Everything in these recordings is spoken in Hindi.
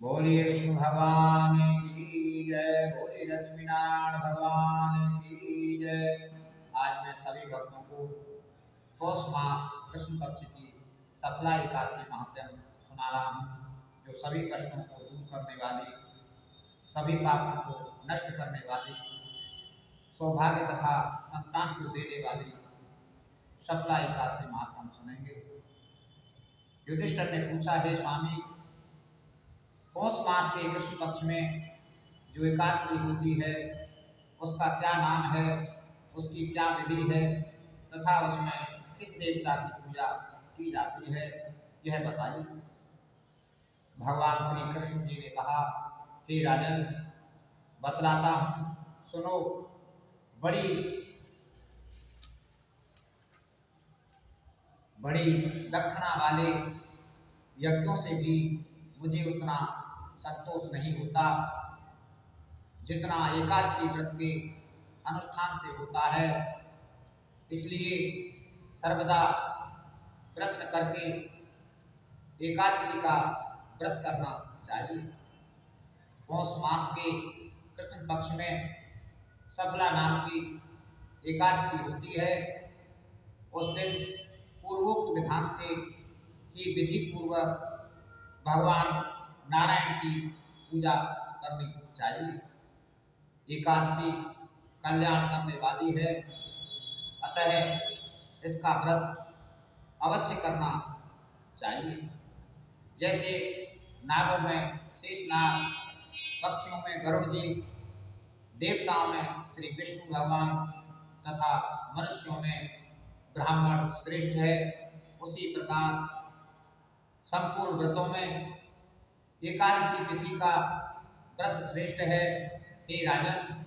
बोलिए विष्णु भगवान की जय। बोलिए लक्ष्मी नारायण भगवान की जय। आज मैं सभी भक्तों को पौष मास कृष्ण पक्ष की सफला एकादशी महात्म्य सुना रहा हूँ, जो सभी कष्टों को दूर करने वाली, सभी पापों को नष्ट करने वाली, सौभाग्य तथा संतान को देने वाली सफला एकादशी महात्म्य सुनेंगे। युधिष्ठिर ने पूछा, हे स्वामी, पौष मास के कृष्ण पक्ष में जो एकादशी होती है उसका क्या नाम है, उसकी क्या विधि है तथा उसमें किस देवता की पूजा की जाती है, यह बताइए। भगवान श्री कृष्ण जी ने कहा, हे राजन, बतलाता हूँ, सुनो। बड़ी बड़ी दक्षिणा वाले यज्ञों से भी मुझे उतना संतोष नहीं होता जितना एकादशी व्रत के अनुष्ठान से होता है। इसलिए सर्वदा प्रयत्न करके एकादशी का व्रत करना चाहिए। पौष मास के कृष्ण पक्ष में सफला नाम की एकादशी होती है। उस दिन पूर्वोक्त विधान से ही विधि पूर्वक भगवान नारायण की पूजा करनी चाहिए। एकादशी कल्याण करने वाली है, अतः इसका व्रत अवश्य करना चाहिए। जैसे नागों में शेषनाग, पक्षियों में गरुड़ जी, देवताओं में श्री विष्णु भगवान तथा मनुष्यों में ब्राह्मण श्रेष्ठ है, उसी प्रकार संपूर्ण व्रतों में एकादशी तिथि का व्रत श्रेष्ठ है। हे राजन,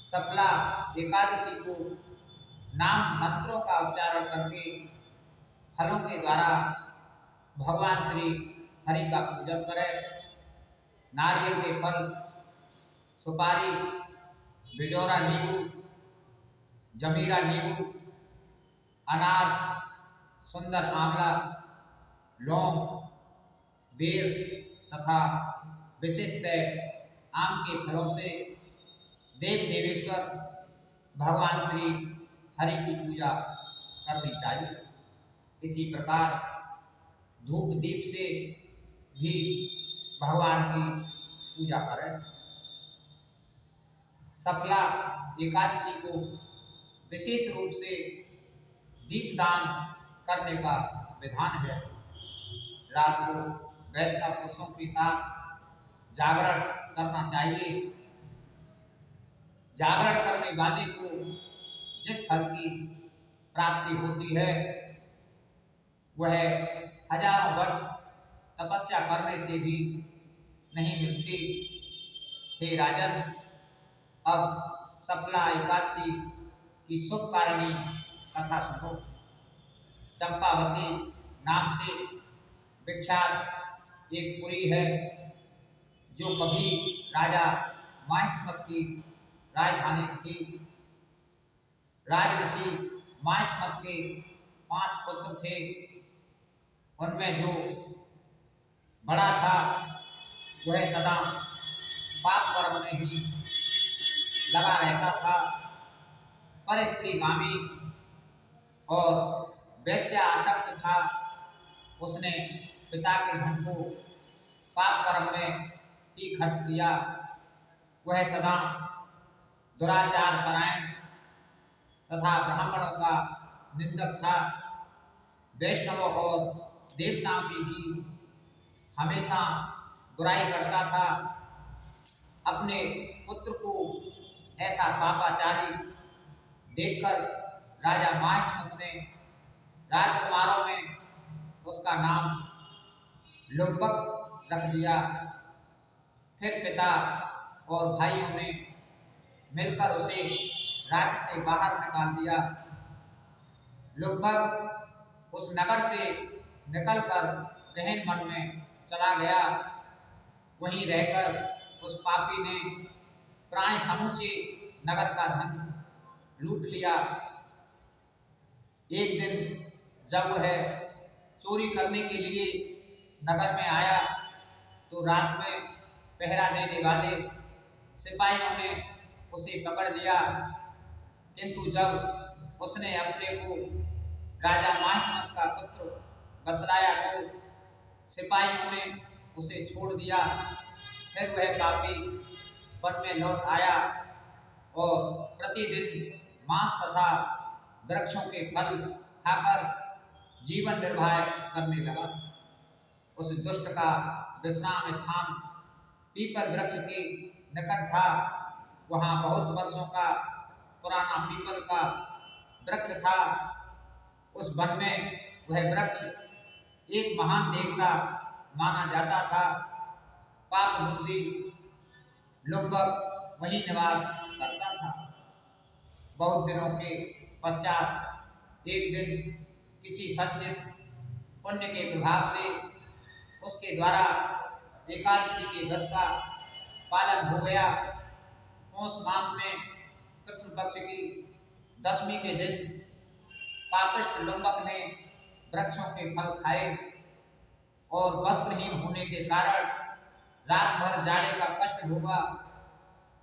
सफला एकादशी को नाम मंत्रों का उच्चारण करके फलों के द्वारा भगवान श्री हरि का पूजन करें। नारियल के फल, सुपारी, बिजौरा नींबू, जमीरा नींबू, अनार, सुंदर आंवला, लौंग, बेर तथा विशिष्ट आम के फलों से देव देवेश्वर भगवान श्री हरि की पूजा करनी चाहिए। इसी प्रकार धूप दीप से भी भगवान की पूजा करें। सफला एकादशी को विशेष रूप से दीपदान करने का विधान है। रात को वैष्णव पुरुषों के साथ जागरण करना चाहिए। जागरण करने वाले को जिस फल की प्राप्ति होती है वह हजारों वर्ष तपस्या करने से भी नहीं मिलती। हे राजन, अब सफला एकादशी की शुभ कारणी कथा सुनो। चंपावती नाम से विख्यात एक पुरी है, जो कभी राजा माहिष्मत की राजधानी थी। राजऋषि माहिष्मत के 5 पुत्र थे। उनमें जो बड़ा था वह सदा पाप कर्म में ही लगा रहता था, पर स्त्रीगामी और वैश्यासक्त था। उसने पिता के धन को पाप कर्म में ही खर्च किया। वह सदा दुराचार परायण तथा ब्राह्मणों का निंदक था। वैष्णवों और देवताओं की भी हमेशा बुराई करता था। अपने पुत्र को ऐसा पापाचारी देखकर राजा माहिष्मत ने राजकुमारों में उसका नाम लुब्बक रख दिया। फिर पिता और भाइयों ने मिलकर उसे राज्य से बाहर निकाल दिया। लुब्बक उस नगर से निकलकर गहन वन में चला गया। वहीं रहकर उस पापी ने प्राय समूचे नगर का धन लूट लिया। एक दिन जब वह चोरी करने के लिए नगर में आया तो रात में पहरा देने वाले सिपाहियों ने उसे पकड़ लिया, किंतु जब उसने अपने को राजा माहिष्मत का पुत्र बतलाया तो सिपाहियों ने उसे छोड़ दिया। फिर वह पापी वन में लौट आया और प्रतिदिन मांस तथा वृक्षों के फल खाकर जीवन निर्वाह करने लगा। उस दुष्ट का विश्राम स्थान पीपल वृक्ष के निकट था। वहां बहुत वर्षों का पुराना पीपल का वृक्ष था। उस वन में वह वृक्ष एक महान देवता माना जाता था। पाप बुद्धि लुब्बक वहीं निवास करता था। बहुत दिनों के पश्चात एक दिन किसी संचित पुण्य के प्रभाव से उसके द्वारा एकादशी के व्रत का पालन हो गया। पौष मास में कृष्ण पक्ष की दशमी के दिन पापिष्ट लुम्बक ने वृक्षों के फल खाए और वस्त्रहीन होने के कारण रात भर जाड़े का कष्ट भोगा।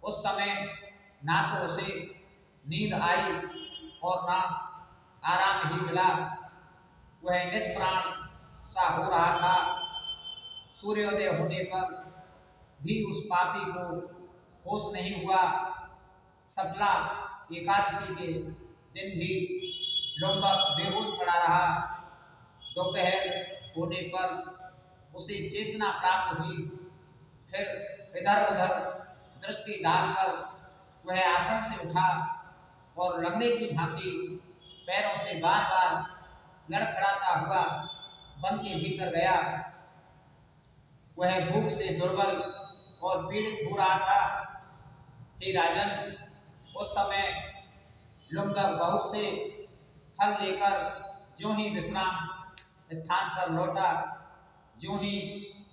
उस समय ना तो उसे नींद आई और ना आराम ही मिला। वह निष्प्राण सा हो रहा था। सूर्योदय होने पर भी उस पापी को होश नहीं हुआ। सफला एकादशी के दिन भी लुम्बक बेहोश पड़ा रहा। दोपहर होने पर उसे चेतना प्राप्त हुई। फिर इधर उधर दृष्टि डालकर वह आसन से उठा और लगने की भांति पैरों से बार बार लड़खड़ाता हुआ वन के भीतर गया। वह भूख से दुर्बल और पीड़ित हो रहा था। हे राजन, उस समय लुम्बक बहुत से फल लेकर ज्यों ही विश्राम स्थान पर लौटा, ज्यों ही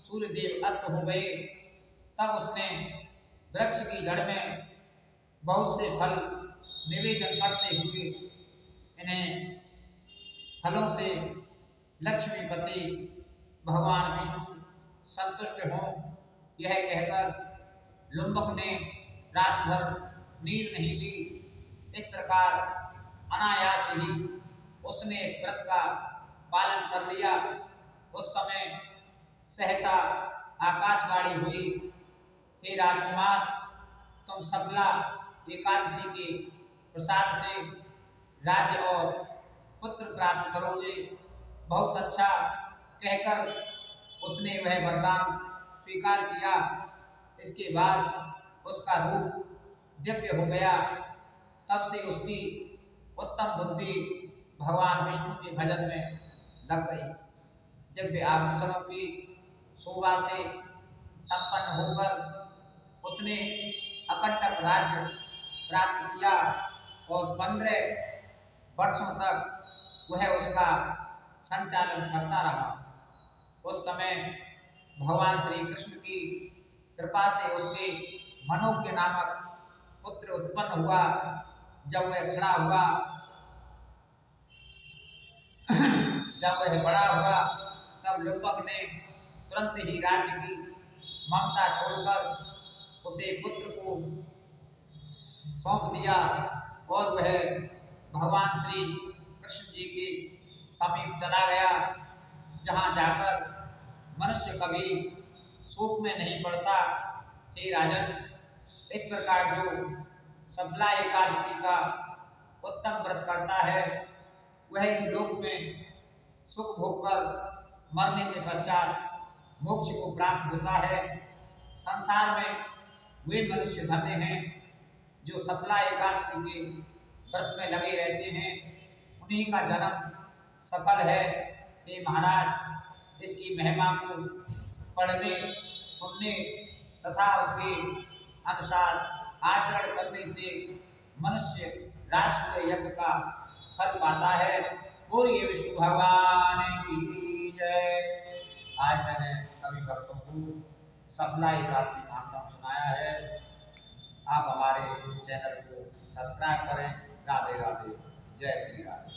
सूर्यदेव अस्त हो गए, तब उसने वृक्ष की जड़ में बहुत से फल निवेदन करते हुए इन्हें फलों से लक्ष्मीपति भगवान विष्णु संतुष्ट हों, यह कहकर लुम्बक ने रात भर नींद नहीं ली। इस प्रकार अनायास ही उसने इस व्रत का पालन कर लिया। उस समय सहसा आकाशवाणी हुई, हे राजकुमार, तुम सफला एकादशी के प्रसाद से राज्य और पुत्र प्राप्त करोगे। बहुत अच्छा कहकर उसने वह वरदान स्वीकार किया। इसके बाद उसका रूप दिव्य हो गया। तब से उसकी उत्तम बुद्धि भगवान विष्णु के भजन में लग गई। दिव्य आभूषणों की शोभा से संपन्न होकर उसने अकंटक राज्य प्राप्त किया और 15 वर्षों तक वह उसका संचालन करता रहा। उस समय भगवान श्री कृष्ण की कृपा से उसके मनोज्ञ नामक पुत्र उत्पन्न हुआ। जब वह खड़ा हुआ जब वह बड़ा हुआ तब लुम्बक ने तुरंत ही राज्य की ममता छोड़कर उसे पुत्र को सौंप दिया और वह भगवान श्री कृष्ण जी के समीप चला गया, जहाँ जाकर मनुष्य कभी शोक में नहीं पड़ता। हे राजन, इस प्रकार जो सफला एकादशी का उत्तम व्रत करता है, वह इस लोक में सुख भोगकर मरने के पश्चात मोक्ष को प्राप्त होता है। संसार में वे मनुष्य धन्य हैं जो सफला एकादशी के व्रत में लगे रहते हैं, उन्हीं का जन्म सफल है। हे महाराज, इसकी महिमा को पढ़ने, सुनने तथा उसके अनुसार आचरण करने से मनुष्य राष्ट्रीय यज्ञ का फल पाता है। और ये विष्णु भगवान की जय। आज मैंने सभी भक्तों को सफला एकादशी महात्म सुनाया है। आप हमारे चैनल को सब्सक्राइब करें। राधे राधे, जय श्री राम।